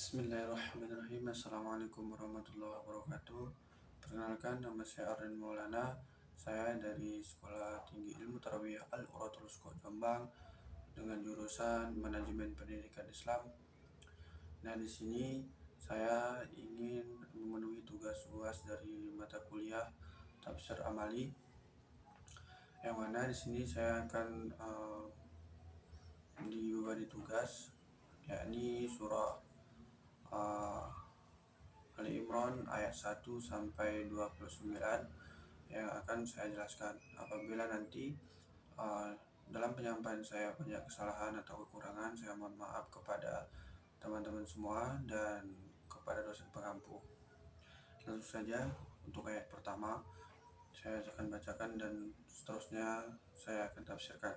Bismillahirrahmanirrahim. Assalamualaikum warahmatullahi wabarakatuh. Perkenalkan, nama saya Arden Maulana. Saya dari Sekolah Tinggi Ilmu Tarbiyah Al-Uratul Jombang dengan jurusan Manajemen Pendidikan Islam. Nah, di sini saya ingin memenuhi tugas UAS dari mata kuliah Tafsir Amali. Yang mana di sini saya akan diberi tugas yakni surah Ali Imran ayat 1 sampai 29 yang akan saya jelaskan. Apabila nanti dalam penyampaian saya banyak kesalahan atau kekurangan, saya mohon maaf kepada teman-teman semua dan kepada dosen pengampu. Langsung saja untuk ayat pertama saya akan bacakan dan seterusnya saya akan tafsirkan.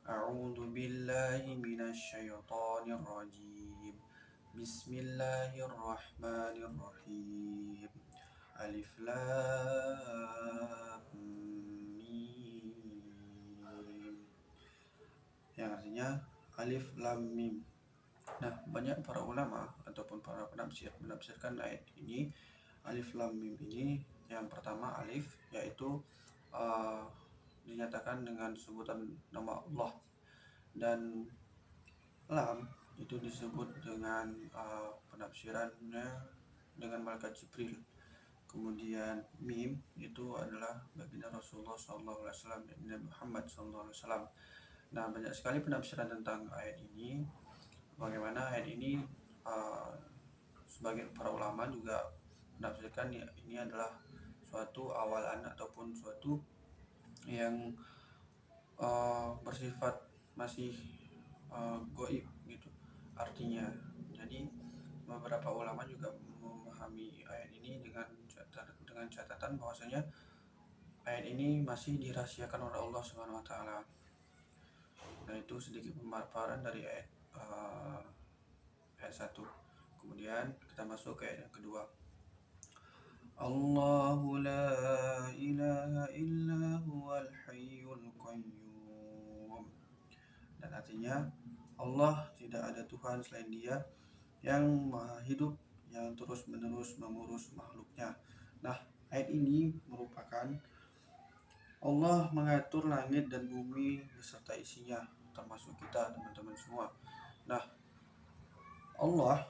A'udzu billahi minasyaitonir rajim. Bismillahirrahmanirrahim. Alif lam mim. Yang artinya alif lam mim. Nah, banyak para ulama ataupun para penafsir menafsirkan ayat ini, alif lam mim ini, yang pertama alif yaitu dinyatakan dengan sebutan nama Allah, dan lam itu disebut dengan penafsirannya dengan malaikat Jibril. Kemudian mim itu adalah baginda Rasulullah SAW dan Nabi Muhammad SAW. Nah, banyak sekali penafsiran tentang ayat ini. Bagaimana ayat ini sebagian para ulama juga menafsirkan ini adalah suatu awalan ataupun suatu yang bersifat masih goib gitu artinya. Jadi beberapa ulama juga memahami ayat ini dengan catatan bahwasanya ayat ini masih dirahasiakan oleh Allah Subhanahu wa taala. Nah, itu sedikit pemaparan dari ayat 1. Kemudian kita masuk ke ayat yang kedua. Allahu la ilaha illa huwal hayyul qayyum. Dan artinya Allah tidak ada Tuhan selain Dia yang maha hidup, yang terus-menerus mengurus makhluknya. Nah, ayat ini merupakan Allah mengatur langit dan bumi beserta isinya, termasuk kita teman-teman semua. Nah, Allah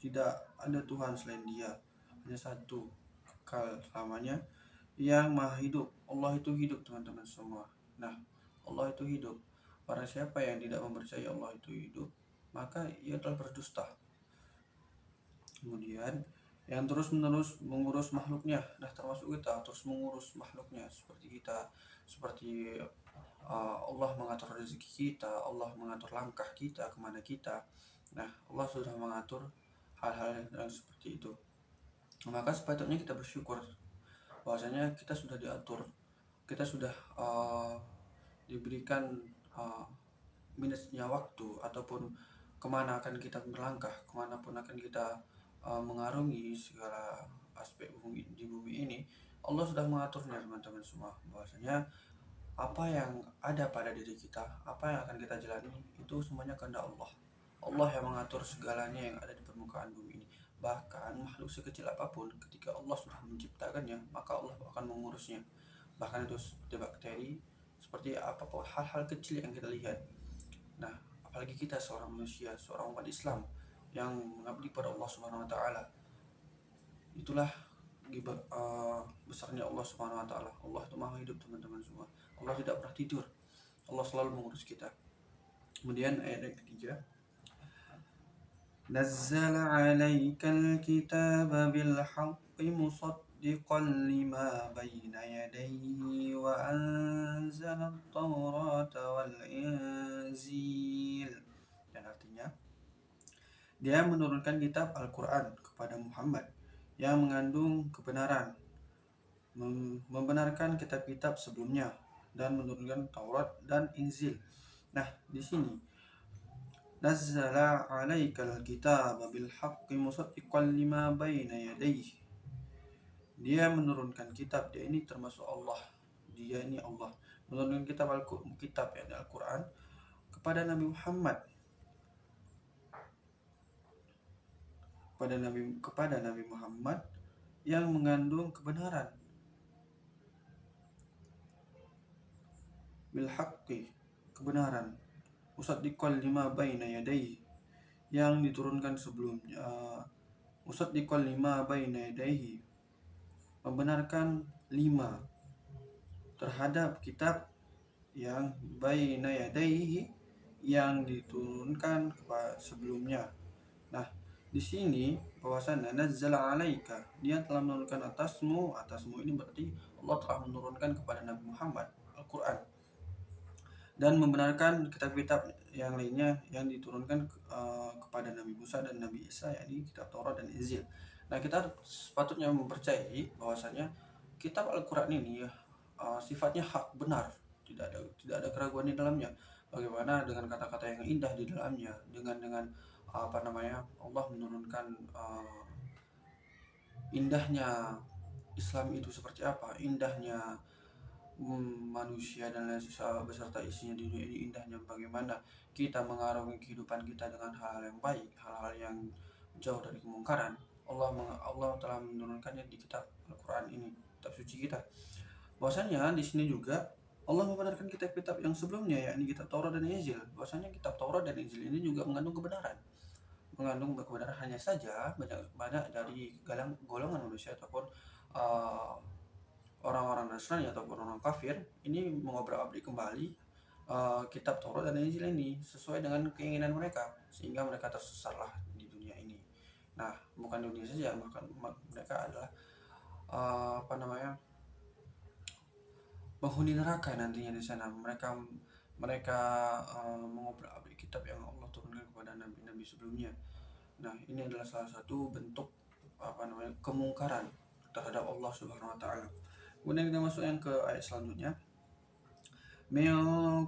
tidak ada Tuhan selain Dia, hanya satu, kekal selamanya, yang maha hidup. Allah itu hidup teman-teman semua. Nah, Allah itu hidup. Barang siapa yang tidak mempercayai Allah itu hidup, maka ia telah berdusta. Kemudian yang terus-menerus mengurus makhluknya. Nah, termasuk kita terus mengurus makhluknya, seperti Allah mengatur rezeki kita, Allah mengatur langkah kita kemana kita. Nah, Allah sudah mengatur hal-hal yang seperti itu. Maka sepatutnya kita bersyukur bahwasanya kita sudah diatur, kita sudah diberikan minusnya waktu ataupun kemana akan kita berlangkah, kemanapun akan kita mengarungi segala aspek di bumi ini. Allah sudah mengaturnya teman-teman semua, bahwasanya apa yang ada pada diri kita, apa yang akan kita jalani, itu semuanya kehendak Allah. Allah yang mengatur segalanya yang ada di permukaan bumi ini. Bahkan makhluk sekecil apapun, ketika Allah sudah menciptakannya, maka Allah akan mengurusnya. Bahkan itu seperti bakteri, seperti apapun hal-hal kecil yang kita lihat. Nah, apalagi kita seorang manusia, seorang umat Islam yang mengabdi pada Allah Subhanahu wa taala. Itulah besarnya Allah Subhanahu wa taala. Allah itu maha hidup teman-teman semua. Allah tidak pernah tidur. Allah selalu mengurus kita. Kemudian ayat yang ketiga. Nazzala 'alaikal kitaba bil haqqi musaddiqan lima bayna yadayhi wa anzala at-taurata wal inzil. Dan artinya, Dia menurunkan kitab Al-Quran kepada Muhammad yang mengandung kebenaran, membenarkan kitab-kitab sebelumnya, dan menurunkan Taurat dan Injil. Nah, di sini nazzala 'alaikal kitaba bil haqqi musaddiqan lima baina yadayhi. Dia menurunkan kitab, dia ini termasuk Allah. Dia ini Allah menurunkan kitab yakni Al-Quran kepada Nabi Muhammad kepada Nabi Muhammad yang mengandung kebenaran, bil haqqi, kebenaran, musaddiqan lima baina yadayhi, yang diturunkan sebelumnya, musaddiqan lima baina yadayhi, membenarkan lima terhadap kitab yang baina yadayhi, yang diturunkan sebelumnya. Nah, di sini bahwasannya nazzala alaika, dia telah menurunkan atasmu ini berarti Allah telah menurunkan kepada Nabi Muhammad Al-Quran dan membenarkan kitab-kitab yang lainnya yang diturunkan kepada Nabi Musa dan Nabi Isa, yakni kitab Taurat dan Injil. Nah, kita sepatutnya mempercayai bahwasanya kitab Al-Quran ini sifatnya hak, benar, tidak ada keraguan di dalamnya. Bagaimana dengan kata-kata yang indah di dalamnya, dengan Allah menurunkan indahnya Islam itu seperti apa, indahnya manusia dan lain beserta isinya di dunia ini, indahnya bagaimana kita mengarungi kehidupan kita dengan hal-hal yang baik, hal-hal yang jauh dari kemungkaran. Allah telah menurunkannya di kitab Al-Quran ini, kitab suci kita. Bahwasanya di sini juga Allah membenarkan kitab-kitab yang sebelumnya, yakni kitab Taurat dan Injil. Bahwasanya kitab Taurat dan Injil ini juga mengandung kebenaran. Hanya saja banyak dari golongan manusia ataupun orang-orang Nasrani ataupun orang kafir ini mengobrak-abrik kembali kitab Taurat dan Injil ini sesuai dengan keinginan mereka, sehingga mereka tersesatlah di dunia ini. Nah, bukan dunia saja, bahkan mereka adalah penghuni neraka nantinya di sana. Mereka mengobrak-abrik kitab yang Allah turunkan kepada nabi-nabi sebelumnya. Nah, ini adalah salah satu bentuk kemungkaran terhadap Allah Subhanahu wa taala. Kemudian kita masuk yang ke ayat selanjutnya. Min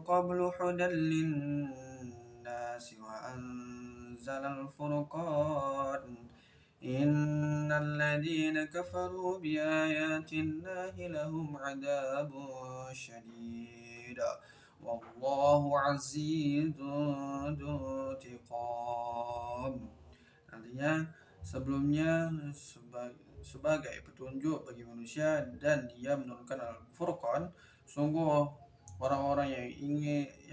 qablu hudan lin-nasi wa anzalal furqan innal ladzina kafaru bi ayatillahi lahum adzabun syadid wallahu azizun dzuntiqam. Artinya sebelumnya sebagai petunjuk bagi manusia, dan dia menurunkan Al-Furqan. Sungguh orang-orang yang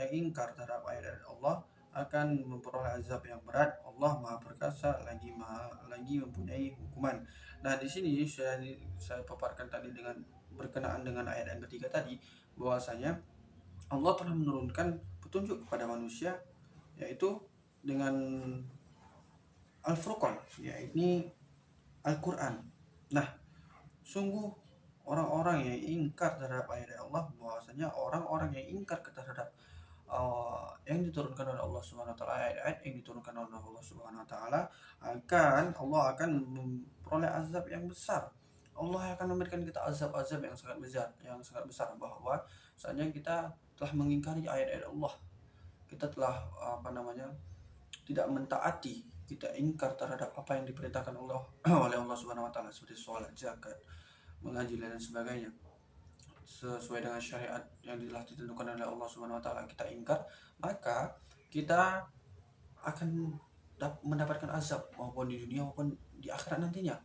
ingkar terhadap ayat Allah akan memperoleh azab yang berat. Allah Maha Perkasa lagi mempunyai hukuman. Nah, di sini saya paparkan tadi dengan berkenaan dengan ayat yang ketiga tadi, bahwasanya Allah telah menurunkan petunjuk kepada manusia, yaitu dengan Al-Furqan, yakni Al-Quran. Nah, sungguh orang-orang yang ingkar terhadap ayat Allah, bahwasanya orang-orang yang ingkar terhadap yang diturunkan oleh Allah Subhanahu wa taala, ayat-ayat yang diturunkan oleh Allah Subhanahu wa taala, Allah akan memperoleh azab yang besar. Allah akan memberikan kita azab-azab yang sangat besar, bahwa saatnya kita telah mengingkari ayat-ayat Allah, kita telah tidak mentaati, kita ingkar terhadap apa yang diperintahkan Allah oleh Allah Subhanahu wa taala, seperti sholat, zakat, mengaji dan sebagainya sesuai dengan syariat yang telah ditentukan oleh Allah Subhanahu wa taala, kita ingkar, maka kita akan mendapatkan azab maupun di dunia maupun di akhirat nantinya.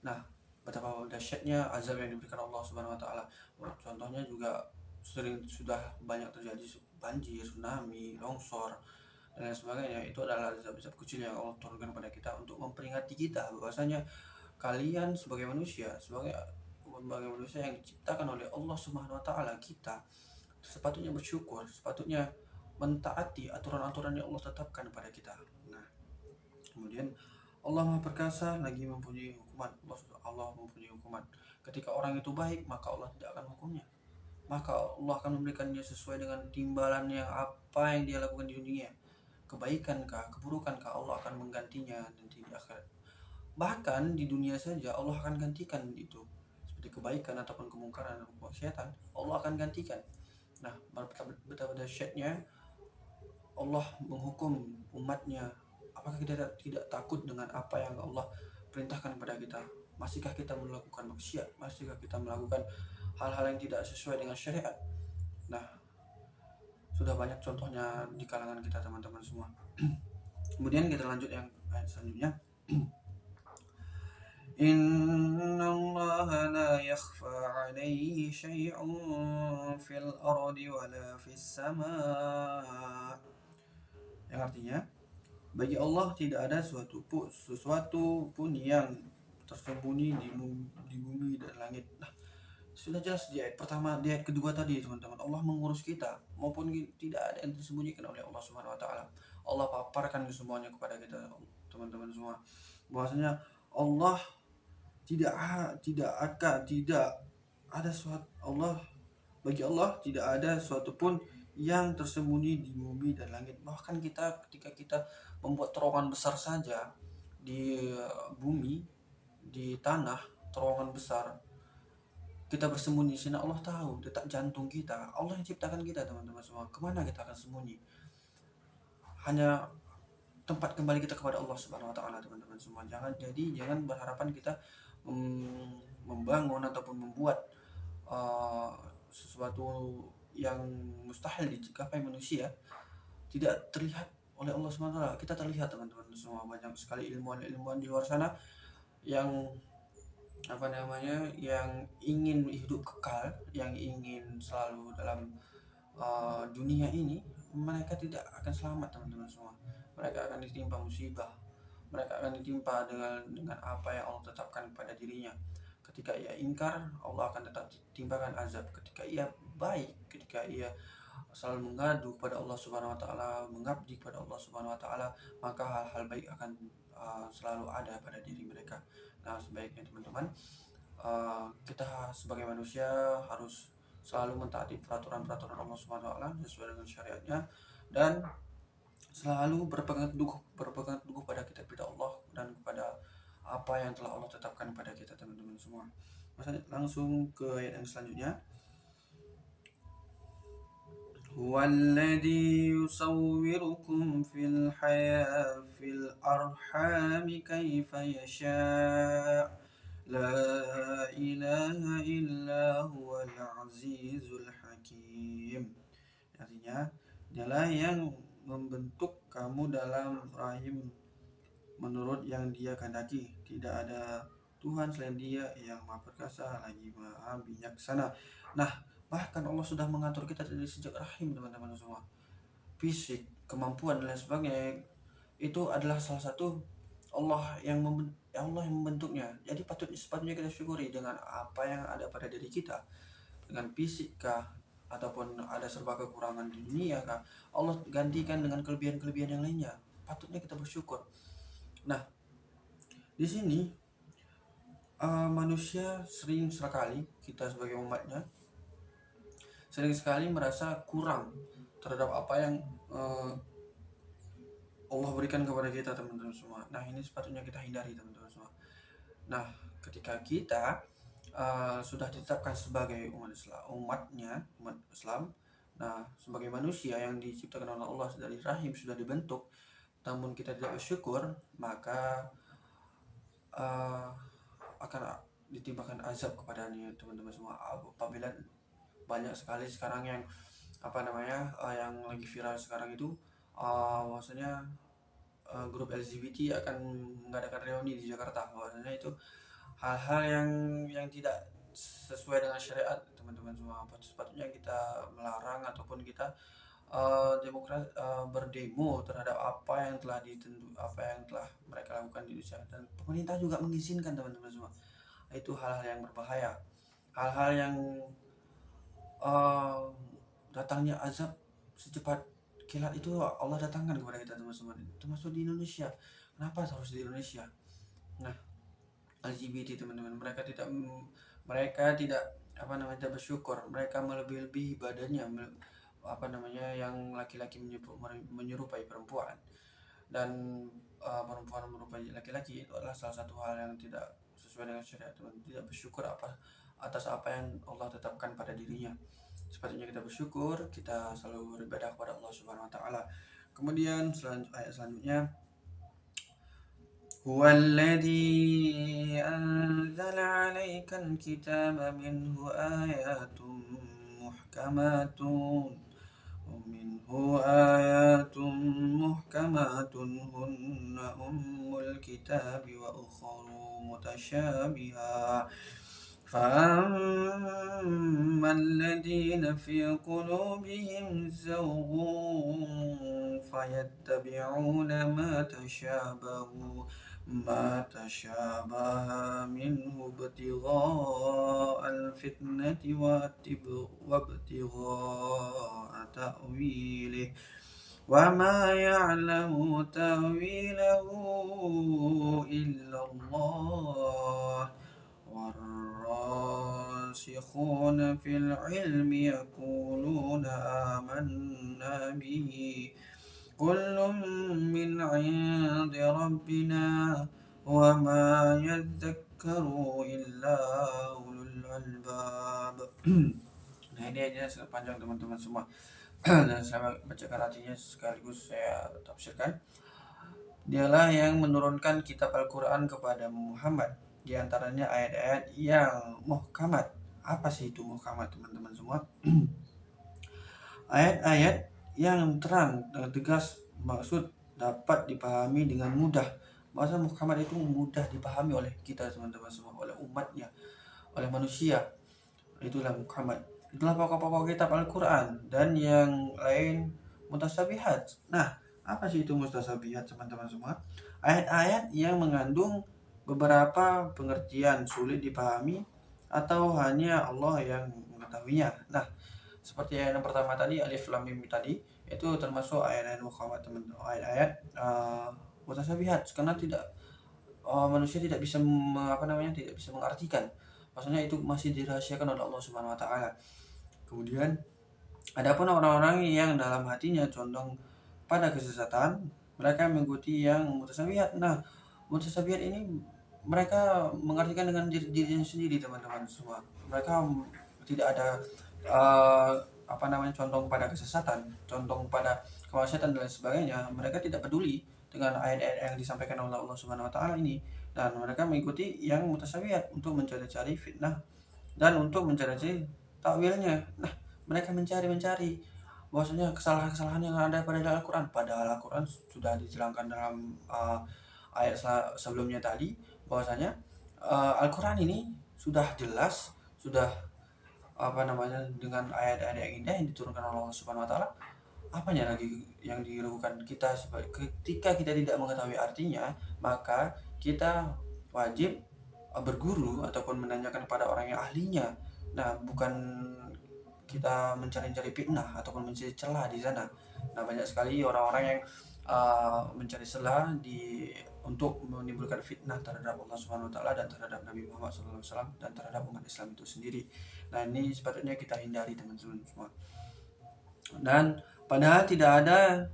Nah, betapa dahsyatnya azab yang diberikan Allah Subhanahu wa taala. Contohnya juga sudah banyak terjadi banjir, tsunami, longsor dan lain sebagainya. Itu adalah azab-azab kecil yang Allah turunkan kepada kita untuk memperingati kita bahwasanya kalian sebagai manusia yang diciptakan oleh Allah Subhanahu wa taala, kita sepatutnya bersyukur, sepatutnya mentaati aturan-aturan yang Allah tetapkan kepada kita. Nah, kemudian Allah Maha Perkasa lagi mempunyai hukuman. Allah mempunyai hukuman. Ketika orang itu baik, maka Allah tidak akan hukumnya. Maka Allah akan memberikannya sesuai dengan timbalannya apa yang dia lakukan di dunia. Kebaikan-kah, keburukan-kah, Allah akan menggantinya nanti di akhirat. Bahkan di dunia saja Allah akan gantikan itu. Seperti kebaikan ataupun kemungkaran atau kemaksiatan, Allah akan gantikan. Nah, betapa dahsyatnya Allah menghukum umatnya. Apakah kita tidak takut dengan apa yang Allah perintahkan kepada kita? Masihkah kita melakukan maksiat? Masihkah kita melakukan hal-hal yang tidak sesuai dengan syariat? Nah, sudah banyak contohnya di kalangan kita teman-teman semua. Kemudian kita lanjut yang ayat selanjutnya. Inna Allah la yakhfa alaihi syai'un fil ardi wala fis sama'. Yang artinya, bagi Allah tidak ada sesuatu pun yang tersembunyi di bumi dan langit. Nah, sudah jelas di ayat pertama, di ayat kedua tadi teman-teman, Allah mengurus kita maupun tidak ada yang disembunyikan oleh Allah Subhanahu wa taala. Allah paparkan semuanya kepada kita teman-teman semua. Bahwasanya Allah tidak ada suatu Allah bagi Allah tidak ada suatu pun yang tersembunyi di bumi dan langit. Bahkan ketika kita membuat terowongan besar saja di bumi, di tanah, terowongan besar, kita bersembunyi sini, Allah tahu detak jantung kita. Allah yang ciptakan kita teman-teman semua. Kemana kita akan sembunyi? Hanya tempat kembali kita kepada Allah Subhanahu wa taala teman-teman semua. Jangan berharapan kita membangun ataupun membuat sesuatu yang mustahil dicapai manusia tidak terlihat oleh Allah Subhanahu wa taala. Kita terlihat teman-teman semua, banyak sekali ilmuwan di luar sana yang yang ingin hidup kekal, yang ingin selalu dalam dunia ini. Mereka tidak akan selamat teman-teman semua. Mereka akan ditimpa musibah, mereka akan ditimpa dengan apa yang Allah tetapkan pada dirinya. Ketika ia ingkar, Allah akan tetap timpakan azab. Ketika ia baik, ketika ia selalu mengadu kepada Allah Subhanahu wa taala, mengabdi kepada Allah Subhanahu wa taala, maka hal-hal baik akan selalu ada pada diri mereka. Nah, sebaiknya teman-teman, kita sebagai manusia harus selalu mentaati peraturan-peraturan Allah Subhanahu wa taala sesuai dengan syariatnya, dan selalu berpegang teguh pada kitab Allah dan kepada apa yang telah Allah tetapkan pada kita teman-teman semua. Langsung ke ayat yang selanjutnya. Huwallazi yusawwirukum fil arhami kaifa yasha' la ilaha illa huwal azizul hakim. Artinya, dialah yang membentuk kamu dalam rahim menurut yang Dia kehendaki. Tidak ada Tuhan selain Dia yang Maha Perkasa lagi Maha Bijaksana. Nah, bahkan Allah sudah mengatur kita dari sejak rahim teman-teman semua. Fisik, kemampuan dan lain sebagainya itu adalah salah satu Allah yang membentuknya. Jadi sepatutnya kita syukuri dengan apa yang ada pada diri kita. Dengan fisik kah, ataupun ada serba kekurangan di dunia kah, Allah gantikan dengan kelebihan-kelebihan yang lainnya. Patutnya kita bersyukur. Nah, di sini manusia sering sekali, kita sebagai umatnya sering sekali merasa kurang terhadap apa yang Allah berikan kepada kita teman-teman semua. Nah, ini sepatutnya kita hindari teman-teman semua. Nah, ketika kita sudah ditetapkan sebagai umat Islam, nah, sebagai manusia yang diciptakan oleh Allah dari rahim sudah dibentuk, namun kita tidak bersyukur, maka akan ditimpakan azab kepadanya teman-teman semua. Apabila banyak sekali sekarang yang yang lagi viral sekarang itu, maksudnya grup LGBT akan mengadakan reuni di Jakarta. Bahwasanya itu hal-hal yang tidak sesuai dengan syariat teman-teman semua. Sepatutnya kita melarang ataupun kita berdemo terhadap apa yang telah mereka lakukan di Indonesia, dan pemerintah juga mengizinkan teman-teman semua. Itu hal-hal yang berbahaya, hal-hal yang datangnya azab secepat kilat itu Allah datangkan kepada kita teman-teman, termasuk di Indonesia. Kenapa harus di Indonesia? Nah, LGBT teman-teman, mereka tidak bersyukur. Mereka melebihi badannya, yang laki-laki menyerupai perempuan, dan perempuan menyerupai laki-laki. Itu adalah salah satu hal yang tidak sesuai dengan syariat, teman. Tidak bersyukur atas apa yang Allah tetapkan pada dirinya. Sepatutnya kita bersyukur, kita selalu beribadah kepada Allah Subhanahu wa taala. Kemudian ayat selanjutnya, Huwallazi anzala 'alaikal kitaba minhu ayatun muhkamatun hunna ummul الكتاب وأخر متشابهات فأما الذين في قلوبهم زيغ فيتبعون ما تشابه منه ابتغاء الفتنة وابتغاء تأويله وما يعلم تأويله إلا الله والراسخون في العلم يقولون آمنا به كل من عند ربنا وما يذكر إلا أولو الألباب. Nah, ini aja sepanjang teman-teman semua. Dan saya bacakan artinya sekaligus saya tafsirkan. Dialah yang menurunkan kitab Al-Quran kepada Muhammad, di antaranya ayat-ayat yang muhkamat. Apa sih itu muhkamat, teman-teman semua? Ayat-ayat yang terang dan tegas, maksud dapat dipahami dengan mudah. Bahasa muhkamat itu mudah dipahami oleh kita, teman-teman semua, oleh umatnya, oleh manusia. Itulah muhkamat. Itulah pokok-pokok kitab Al-Quran. Dan yang lain mutasabihat. Nah, apa sih itu mutasabihat, teman-teman semua? Ayat-ayat yang mengandung beberapa pengertian sulit dipahami atau hanya Allah yang mengetahuinya. Nah, seperti ayat yang pertama tadi, alif lam mim tadi, itu termasuk ayat-ayat muhkamat, teman-teman. Ayat-ayat mutasabihat karena tidak manusia tidak bisa tidak bisa mengartikan. Maksudnya itu masih dirahasiakan oleh Allah Subhanahu wa taala. Kemudian adapun orang-orang yang dalam hatinya condong pada kesesatan, mereka mengikuti yang mutasabihat. Nah, mutasabihat ini mereka mengartikan dengan dirinya sendiri, teman-teman semua. Mereka tidak ada condong pada kesesatan, condong pada kemaksiatan dan lain sebagainya. Mereka tidak peduli dengan ayat-ayat yang disampaikan oleh Allah Subhanahu wa taala ini, dan mereka mengikuti yang mutasabihat untuk mencari-cari fitnah dan untuk mencari takwilnya. Nah, mereka mencari bahwasanya kesalahan-kesalahan yang ada pada Al-Quran, padahal Al-Quran sudah diterangkan dalam ayat sebelumnya tadi, bahwasanya Al-Quran ini sudah jelas, sudah dengan ayat-ayat yang indah yang diturunkan oleh Allah Subhanahu wa taala. Apanya lagi yang diragukan kita? Ketika kita tidak mengetahui artinya, maka kita wajib berguru ataupun menanyakan kepada orang yang ahlinya. Nah, bukan kita mencari-cari fitnah ataupun mencari celah di sana. Nah, banyak sekali orang-orang yang mencari celah untuk menimbulkan fitnah terhadap Allah Subhanahu wa taala dan terhadap Nabi Muhammad SAW dan terhadap umat Islam itu sendiri. Nah, ini sepatutnya kita hindari, teman-teman semua. Dan padahal tidak ada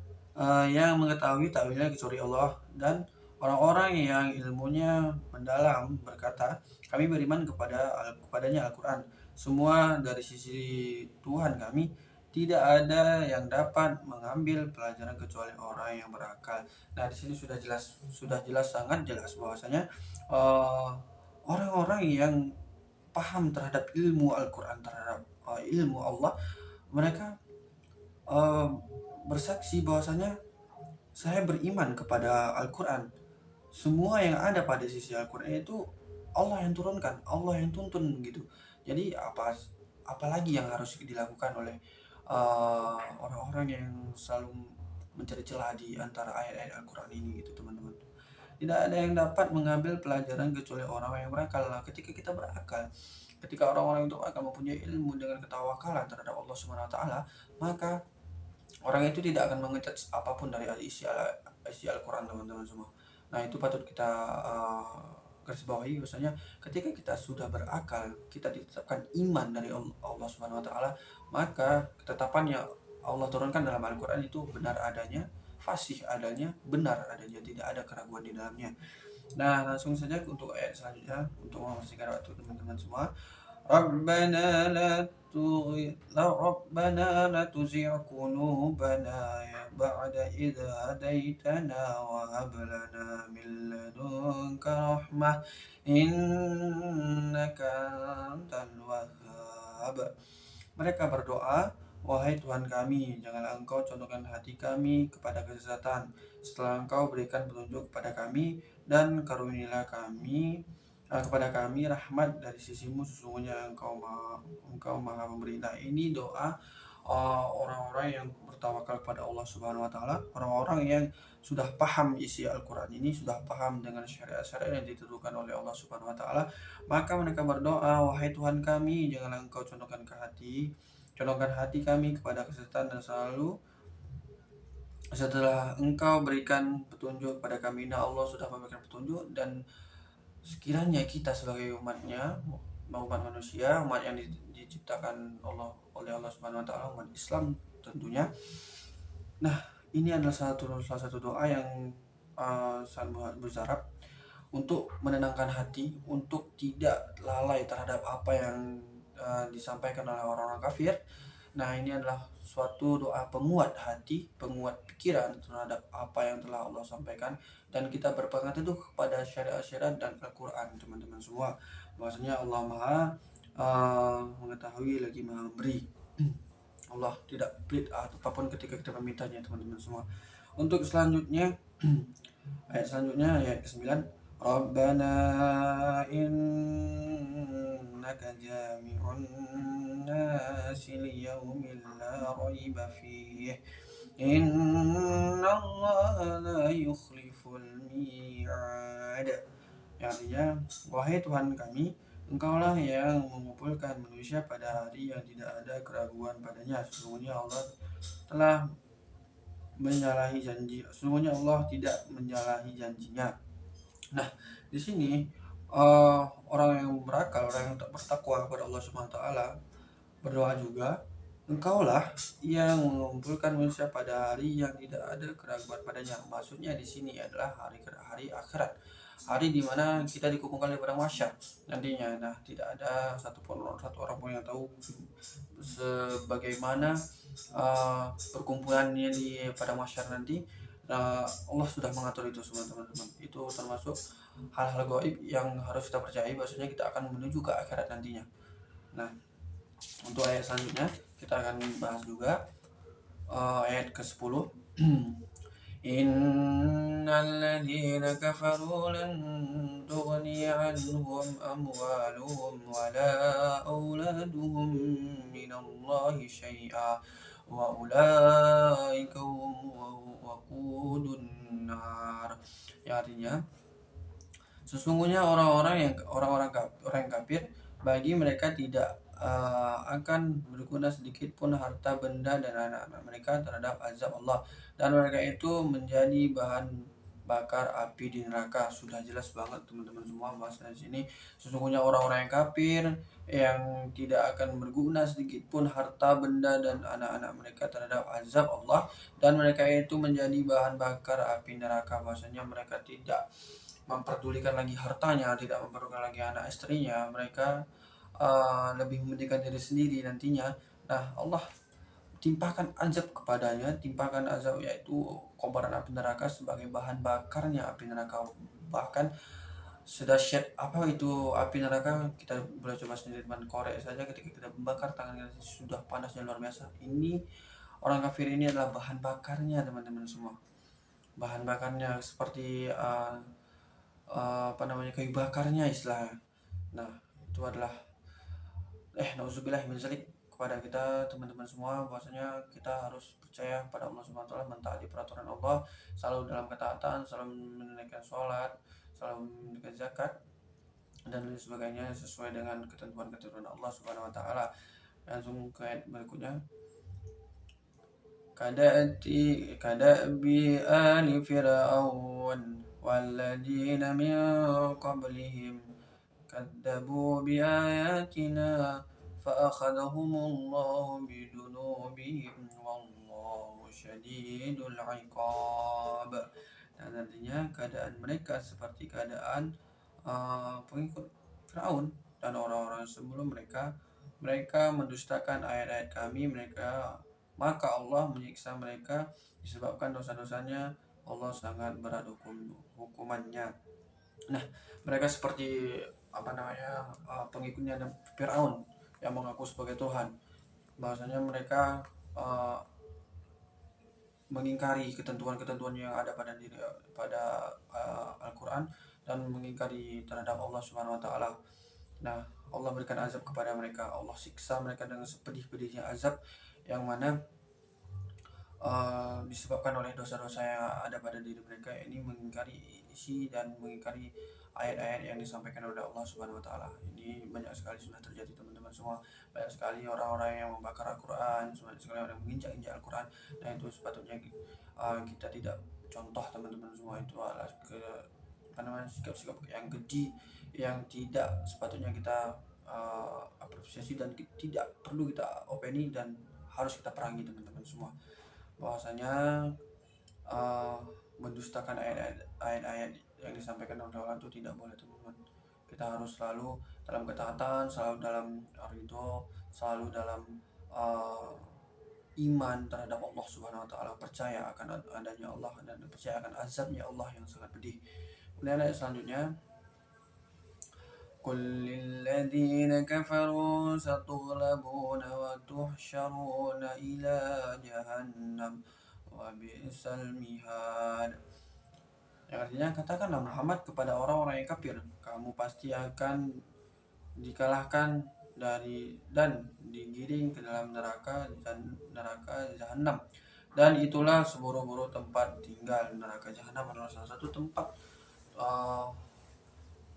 yang mengetahui takwilnya kecuali Allah, dan orang-orang yang ilmunya mendalam berkata, kami beriman kepadanya Al-Quran, semua dari sisi Tuhan kami, tidak ada yang dapat mengambil pelajaran kecuali orang yang berakal. Nah, di sini sudah jelas, sangat jelas bahwasanya orang-orang yang paham terhadap ilmu Al-Quran, terhadap ilmu Allah, mereka bersaksi bahwasanya saya beriman kepada Al-Quran. Semua yang ada pada sisi Al-Quran itu Allah yang turunkan, Allah yang tuntun gitu. Jadi apalagi yang harus dilakukan oleh orang-orang yang selalu mencari celah di antara ayat-ayat Al-Quran ini gitu, teman-teman. Tidak ada yang dapat mengambil pelajaran kecuali orang yang berakal. Ketika kita berakal, ketika orang-orang itu akan mempunyai ilmu dengan ketawakalan terhadap Allah Subhanahu wa taala, maka orang itu tidak akan mengecat apapun dari isi Al-Quran, teman-teman semua. Nah, itu patut kita garis bawahi, bahwasanya ketika kita sudah berakal, kita ditetapkan iman dari Allah Subhanahu wa taala, maka ketetapan yang Allah turunkan dalam Al-Quran itu benar adanya, fasih adanya, benar adanya, tidak ada keraguan di dalamnya. Nah, langsung saja untuk ayat selanjutnya untuk membersihkan waktu, teman-teman semua. ربنا لا تزغ قلوبنا بعد إذ هديتنا وهب لنا من لدنك رحمة إنك أنت الوهاب. Mereka berdoa, Wahai Tuhan kami, janganlah Engkau condongkan hati kami kepada kesesatan, setelah Engkau berikan petunjuk kepada kami, dan karunialah kepada kami rahmat dari sisimu, sesungguhnya Engkau maha pemberi. Nah, ini doa orang-orang yang bertawakal kepada Allah Subhanahu wa taala, orang-orang yang sudah paham isi Al-Qur'an ini, sudah paham dengan syariat-syariat yang ditentukan oleh Allah Subhanahu wa taala, maka mereka berdoa, wahai Tuhan kami, janganlah Engkau condongkan hati kami kepada kesesatan, dan selalu setelah Engkau berikan petunjuk kepada kami. Nah, Allah sudah memberikan petunjuk, dan sekiranya kita sebagai umat manusia, umat yang diciptakan oleh Allah Subhanahu wa taala, umat Islam tentunya. Nah, ini adalah salah satu doa yang sangat berharap untuk menenangkan hati, untuk tidak lalai terhadap apa yang disampaikan oleh orang-orang kafir. Nah, ini adalah suatu doa penguat hati, penguat pikiran terhadap apa yang telah Allah sampaikan, dan kita berpegang teguh kepada syariat-syariat dan Al-Quran, teman-teman semua. Bahwasanya Allah Maha mengetahui lagi Maha memberi. Allah tidak pelit apapun ketika kita memintanya, teman-teman semua. Untuk selanjutnya, ayat selanjutnya, ayat ke-9. Rabbana innaka jami'un nasi liyaumin la raiba fih innallaha la yukhliful mi'ad. Artinya, wahai Tuhan kami, Engkaulah yang mengumpulkan manusia pada hari yang tidak ada keraguan padanya. Sesungguhnya Allah tidak menyalahi janjinya. Nah, di sini orang yang berakal, orang yang bertakwa kepada Allah Subhanahu wa taala berdoa juga, Engkaulah yang mengumpulkan manusia pada hari yang tidak ada keraguan padanya. Maksudnya di sini adalah hari akhirat, hari di mana kita dikumpulkan di padang mahsyar nantinya. Nah, tidak ada satu orang pun yang tahu sebagaimana perkumpulannya di padang mahsyar nanti. Allah sudah mengatur itu semua, teman-teman. Itu termasuk hal-hal gaib yang harus kita percayai, bahwasanya kita akan menuju ke akhirat nantinya. Nah, untuk ayat selanjutnya kita akan bahas juga ayat ke-10. Innal ladzina kafaru lan tughni 'anhum amwaluhum wala auladuhum minallahi syai'a wa ulaika hum waqudun nar. Ya, artinya sesungguhnya orang-orang yang kafir, bagi mereka tidak akan berguna sedikit pun harta benda dan anak-anak mereka terhadap azab Allah, dan mereka itu menjadi bahan bakar api di neraka. Sudah jelas banget, teman-teman semua, bahasa di sini sesungguhnya orang-orang yang kafir yang tidak akan berguna sedikit pun harta benda dan anak-anak mereka terhadap azab Allah, dan mereka itu menjadi bahan bakar api neraka. Bahwasanya mereka tidak memperdulikan lagi hartanya, tidak memperdulikan lagi anak istrinya, mereka lebih mementingkan diri sendiri nantinya. Nah, Allah timpakan azab yaitu kobaran api neraka sebagai bahan bakarnya api neraka. Bahkan sedahsyat apa itu api neraka, kita boleh coba sendiri, teman. Korek saja ketika kita membakar, tangan kita sudah panasnya luar biasa. Ini orang kafir ini adalah bahan bakarnya, teman-teman semua. Bahan bakarnya seperti kayu bakarnya istilahnya. Nah, itu adalah nauzubillah min zalik kepada kita, teman-teman semua, bahwasanya kita harus percaya pada Allah Subhanahu wa taala, mentaati peraturan Allah, selalu dalam ketaatan, selalu menunaikan sholat, selalu menunaikan zakat, dan lain sebagainya sesuai dengan ketentuan-ketentuan Allah Subhanahu wa taala. Langsung ke ayat berikutnya. Kadabi ali fir'aun walladzina min qablihim kadzabu biayatina fa'akhadhahumullahu bidunubihim wallahu syadidul iqab. Dan nantinya keadaan mereka seperti keadaan pengikut Firaun dan orang-orang sebelum mereka. Mereka mendustakan ayat-ayat kami, maka Allah menyiksa mereka disebabkan dosa-dosanya. Allah sangat berat hukumannya. Nah, mereka seperti pengikutnya Firaun yang mengaku sebagai Tuhan. Bahwasanya mereka uh, mengingkari ketentuan-ketentuan yang ada pada Al-Quran dan mengingkari terhadap Allah Subhanahu Wa Taala. Nah, Allah berikan azab kepada mereka, Allah siksa mereka dengan sepedih-pedihnya azab yang mana disebabkan oleh dosa-dosa yang ada pada diri mereka, ini mengingkari isi dan mengingkari ayat-ayat yang disampaikan oleh Allah Subhanahu Wa Taala. Ini banyak sekali sudah terjadi teman-teman semua, banyak sekali orang-orang yang membakar Al-Quran, banyak sekali orang yang menginjak-injak Al-Quran. Nah, itu sepatutnya kita tidak contoh teman-teman semua, itu adalah sikap-sikap yang keji yang tidak sepatutnya kita apresiasi dan tidak perlu kita openi dan harus kita perangi teman-teman semua. Bahwasanya mendustakan ayat-ayat yang disampaikan oleh Allah itu tidak boleh teman-teman. Kita harus selalu dalam ketaatan, selalu dalam ridho, selalu dalam iman terhadap Allah Subhanahu Wa Taala, percaya akan adanya Allah dan percaya akan azabnya Allah yang sangat pedih. Kemudian ayat selanjutnya, قل للذين كفروا ستغلبون وتحشرون إلى جهنم وبئس المهاد. Yang artinya, katakanlah Muhammad kepada orang-orang yang kafir, kamu pasti akan dikalahkan dan digiring ke dalam neraka jahanam, dan itulah seburuk-buruk tempat tinggal. Neraka jahanam adalah salah satu tempat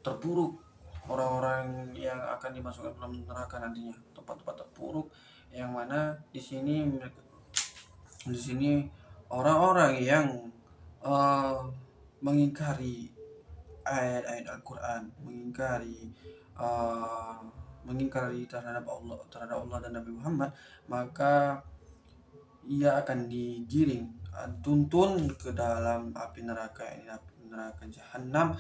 terburuk orang-orang yang akan dimasukkan dalam neraka nantinya, tempat-tempat terburuk yang mana di sini orang-orang yang mengingkari ayat-ayat Al-Quran, mengingkari terhadap Allah dan Nabi Muhammad, maka ia akan digiring, tuntun ke dalam api neraka jahanam,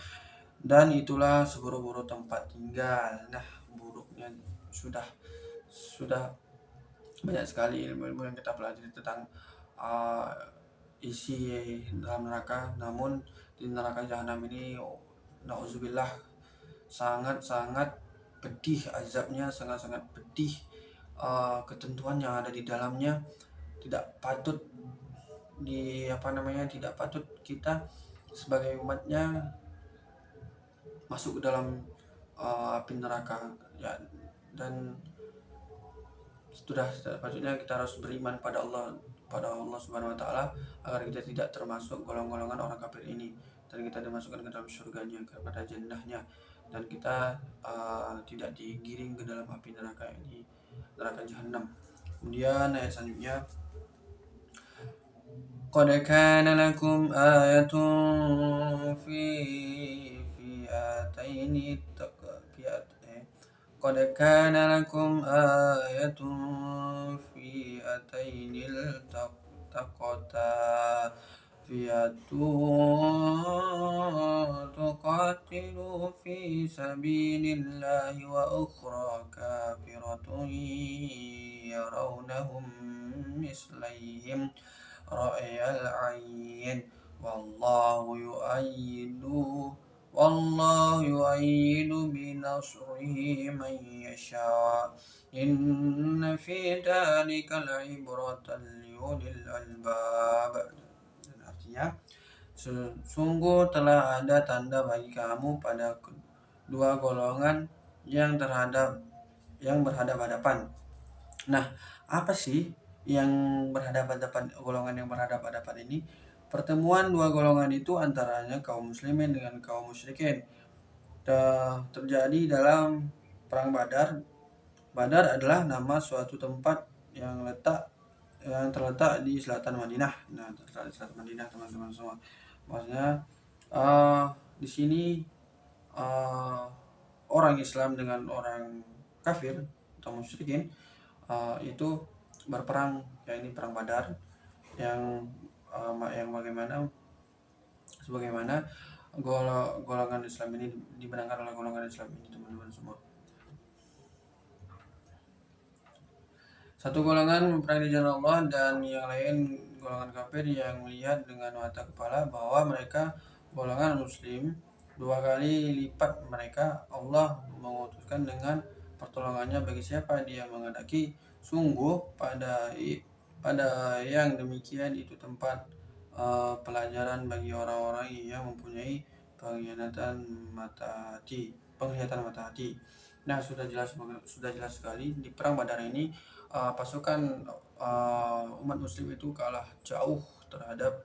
dan itulah seburuk-buruk tempat tinggal. Nah, buruknya sudah banyak sekali ilmu-ilmu yang kita pelajari tentang isi dalam neraka. Namun di neraka jahanam ini, nauzubillah, sangat-sangat pedih azabnya, sangat-sangat pedih ketentuan yang ada di dalamnya. Tidak patut tidak patut kita sebagai umatnya masuk ke dalam api neraka ya. Dan sudah sepatutnya kita harus beriman pada Allah Subhanahu Wa Taala agar kita tidak termasuk golongan orang kafir ini, dan kita dimasukkan ke dalam surganya, kepada jannahnya, dan kita tidak digiring ke dalam api neraka ini, neraka jahanam. Kemudian ayat selanjutnya, قد كان لكم آية في فئتين قد كان لكم آية في فئتين التقتا فئة تقاتل في سبيل الله وأخرى كافرة يرونهم مثليهم رأي العين والله يؤيد بنصره من يشاء إن في ذلك لعبرة لأولي الألباب. Artinya, sungguh telah ada tanda bagi kamu pada dua golongan yang berhadapan. Nah, apa sih yang golongan yang berhadapan ini? Pertemuan dua golongan itu antaranya kaum muslimin dengan kaum musyrikin. Terjadi dalam perang Badar. Badar adalah nama suatu tempat yang terletak di selatan Madinah. Nah, terletak di selatan Madinah teman-teman semua. Maksudnya di sini orang Islam dengan orang kafir atau musyrikin itu berperang, ini perang Badar yang sebagaimana golongan Islam ini dimenangkan oleh golongan Islam ini teman-teman semua. Satu golongan berperang di jalan Allah dan yang lain golongan kafir yang melihat dengan mata kepala bahwa mereka golongan muslim dua kali lipat mereka. Allah mengutuskan dengan pertolongannya bagi siapa dia menghendaki. Sungguh pada pada yang demikian itu tempat pelajaran bagi orang-orang yang mempunyai penglihatan mata hati. Nah, sudah jelas sekali di perang Badar ini pasukan umat muslim itu kalah jauh terhadap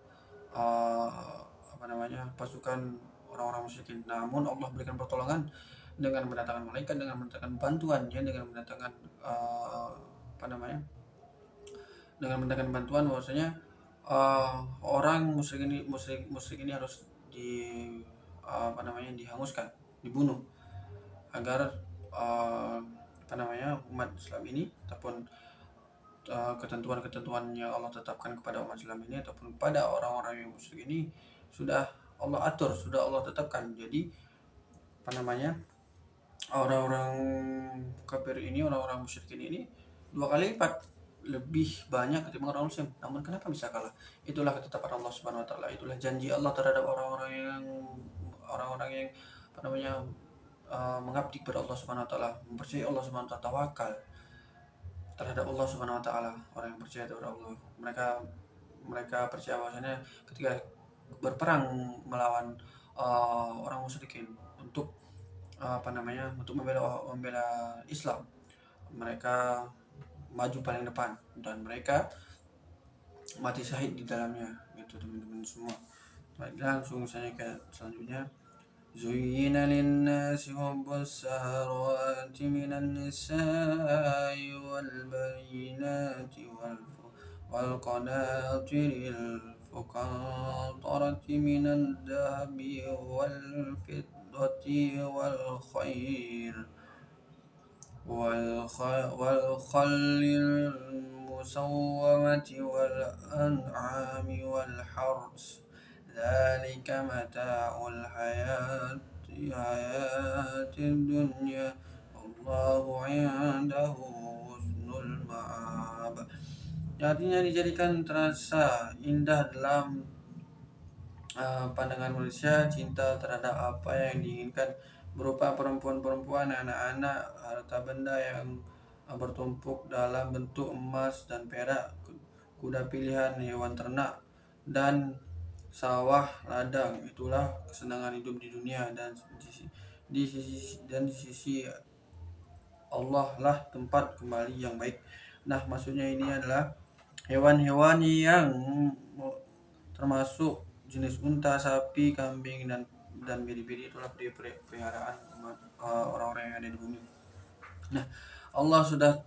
pasukan orang-orang musyrikin. Namun Allah berikan pertolongan dengan mendatangkan malaikat, dengan mendatangkan bantuannya, dengan mendatangkan apa namanya dengan mendatangkan bantuan bahwasanya orang musyrik ini harus dihanguskan, dibunuh, agar umat Islam ini ataupun ketentuan-ketentuan yang Allah tetapkan kepada umat Islam ini ataupun pada orang-orang yang musyrik ini sudah Allah atur, sudah Allah tetapkan. Jadi orang-orang kafir ini, orang-orang musyrikin ini 2 kali lipat lebih banyak ketimbang orang muslim. Namun kenapa bisa kalah? Itulah ketetapan Allah Subhanahu wa taala, itulah janji Allah terhadap orang-orang yang mengabdi kepada Allah Subhanahu wa taala, mempercayai Allah Subhanahu wa taala, tawakal terhadap Allah Subhanahu wa taala. Orang yang percaya terhadap Allah, mereka percaya bahwasanya ketika berperang melawan orang musyrikin untuk untuk membela Islam, mereka maju paling depan dan mereka mati syahid di dalamnya, gitu teman-teman semua. Baik, langsung saja ke selanjutnya. زين للناس حب الشهوات من النساء والبينات والقناطر المقنطرة من الذهب والفضة والخيل المسومة والأنعام والحرث، ذلك متاع الحياة الدنيا والله عنده حسن المآب. Artinya dijadikan terasa indah dalam pandangan manusia cinta terhadap apa yang diinginkan berupa perempuan-perempuan, anak-anak, harta benda yang bertumpuk dalam bentuk emas dan perak, kuda pilihan, hewan ternak, dan sawah ladang. Itulah kesenangan hidup di dunia, dan di sisi Allah lah tempat kembali yang baik. Nah, maksudnya ini adalah hewan-hewan yang termasuk jenis unta, sapi, kambing, dan biri-biri. Itulah peliharaan orang-orang yang ada di bumi. Nah, Allah sudah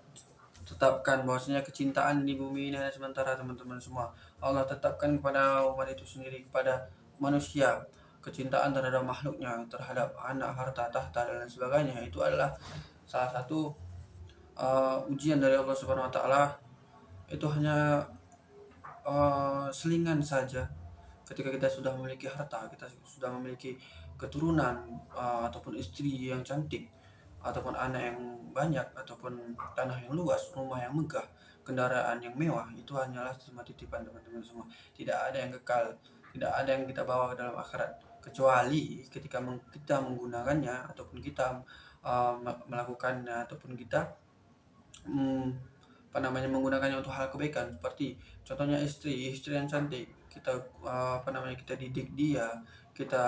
tetapkan bahwasanya kecintaan di bumi ini hanya sementara, teman-teman semua. Allah tetapkan kepada umat itu sendiri, kepada manusia, kecintaan terhadap makhluknya, terhadap anak, harta, tahta, dan lain sebagainya. Itu adalah salah satu ujian dari Allah Subhanahu wa taala. Itu hanya selingan saja. Ketika kita sudah memiliki harta, kita sudah memiliki keturunan, ataupun istri yang cantik, ataupun anak yang banyak, ataupun tanah yang luas, rumah yang megah, kendaraan yang mewah, itu hanyalah cuma titipan, teman-teman semua. Tidak ada yang kekal, tidak ada yang kita bawa ke dalam akhirat, kecuali ketika kita menggunakannya, ataupun kita melakukannya, ataupun kita menggunakannya untuk hal kebaikan. Seperti contohnya istri yang cantik, kita kita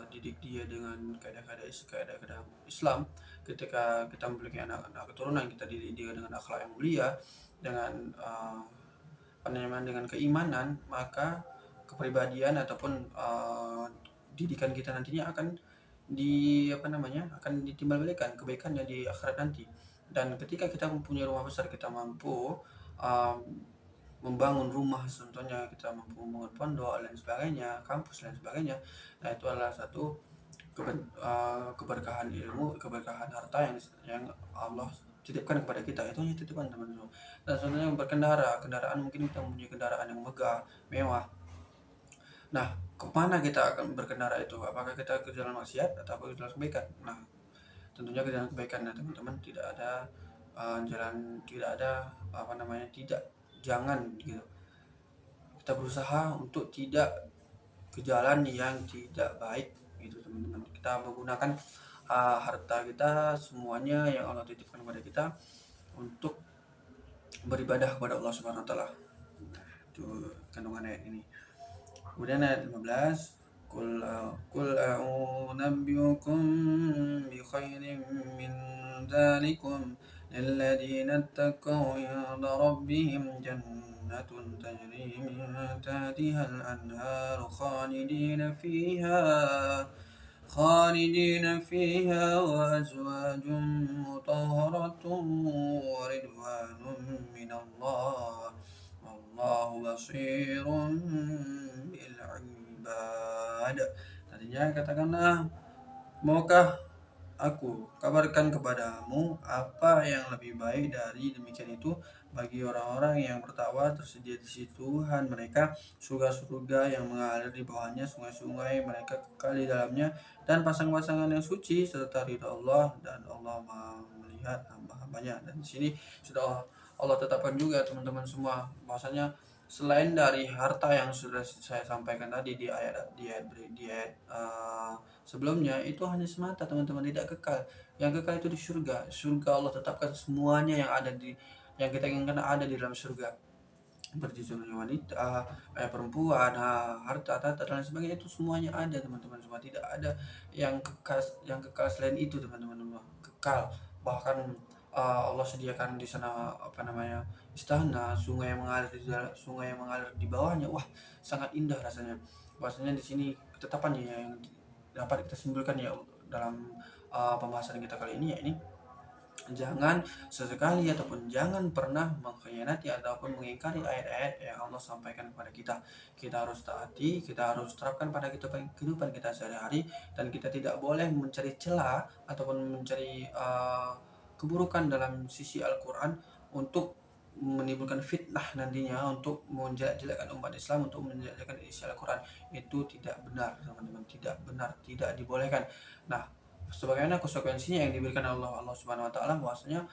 didik dia dengan kaidah-kaidah Islam. Ketika kita memiliki anak keturunan, kita didik dia dengan akhlak yang mulia, dengan dengan keimanan, maka kepribadian ataupun didikan kita nantinya akan ditimbal balikan kebaikannya di akhirat nanti. Dan ketika kita mempunyai rumah besar, kita mampu membangun rumah, contohnya kita mampu membangun pondok dan sebagainya, kampus dan sebagainya. Nah, itu adalah satu keberkahan ilmu, keberkahan harta yang Allah titipkan kepada kita. Itu hanya titipan, teman-teman. Dan contohnya kendaraan, mungkin kita mempunyai kendaraan yang megah, mewah. Nah, kemana kita akan berkendara itu? Apakah kita ke jalan maksiat atau ke jalan kebaikan? Nah, tentunya ke jalan kebaikan. Nah, teman-teman, jangan gitu. Kita berusaha untuk tidak ke jalan yang tidak baik, gitu teman-teman. Kita menggunakan harta kita semuanya yang Allah titipkan kepada kita untuk beribadah kepada Allah Subhanahu wa taala. Itu kandungan ayat ini. Kemudian ayat 15, Qul a'unabbiukum bi khairin min dzalikum lilladzina ittaqaw 'inda rabbihim jannatun tajri min tahtiha al-anhar khalidina fiha wa azwajun mutahharatun wa ridwanun minallah wallahu basirun bil ibad. Tadinya katakanlah, maukah aku kabarkan kepadamu apa yang lebih baik dari demikian itu bagi orang-orang yang bertakwa. Tersedia di situ Tuhan mereka surga-surga yang mengalir di bawahnya sungai-sungai, mereka kekal di dalamnya, dan pasang-pasangan yang suci serta ridha Allah, dan Allah Maha melihat hamba-hambanya. Dan di sini sudah Allah tetapkan juga teman-teman semua bahwasanya selain dari harta yang sudah saya sampaikan tadi di ayat sebelumnya, itu hanya semata teman-teman, tidak kekal. Yang kekal itu di surga. Surga Allah tetapkan semuanya yang kita inginkan ada di dalam surga. Seperti contohnya wanita, perempuan, harta, tata dan lain sebagainya, itu semuanya ada teman-teman semua. Tidak ada yang kekal selain itu teman-teman semua. Kekal. Bahkan Allah sediakan di sana istana, sungai yang mengalir di bawahnya. Wah, sangat indah rasanya. Bahwasanya di sini ketetapannya yang dapat kita simpulkan ya dalam pembahasan kita kali ini, ya ini jangan sesekali ataupun jangan pernah mengkhianati ataupun mengingkari ayat-ayat yang Allah sampaikan kepada kita. Kita harus taati, kita harus terapkan pada kehidupan kita sehari-hari, dan kita tidak boleh mencari celah ataupun mencari keburukan dalam sisi Al-Quran untuk menimbulkan fitnah nantinya, untuk menjelek-jelekkan umat Islam, untuk menjelek-jelekkan isi Al-Quran. Itu tidak benar teman-teman, tidak benar, tidak dibolehkan. Nah, sebagaimana konsekuensinya yang diberikan Allah Subhanahu wa taala, bahwasanya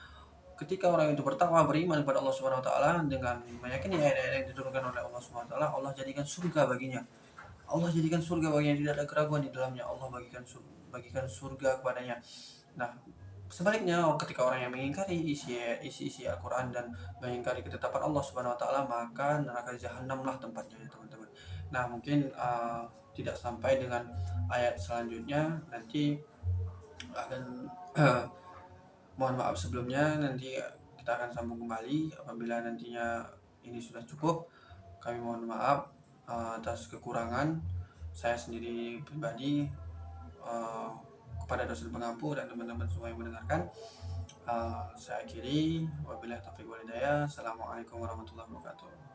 ketika orang itu bertakwa, beriman kepada Allah Subhanahu wa taala dengan meyakini ayat-ayat yang diturunkan oleh Allah Subhanahu wa taala, Allah jadikan surga baginya. Allah jadikan surga baginya, tidak ada keraguan di dalamnya. Allah bagikan surga kepadanya. Nah, sebaliknya ketika orang yang mengingkari isi Al-Qur'an dan mengingkari ketetapan Allah Subhanahu wa taala, maka neraka jahanamlah tempatnya ya teman-teman. Nah, mungkin tidak sampai dengan ayat selanjutnya, nanti akan mohon maaf sebelumnya, nanti kita akan sambung kembali apabila nantinya ini sudah cukup. Kami mohon maaf atas kekurangan saya sendiri pribadi, uh, kepada dosen pengampu dan teman-teman semua yang mendengarkan. Saya akhiri, wabillahi taufiq wal hidayah. Assalamualaikum warahmatullahi wabarakatuh.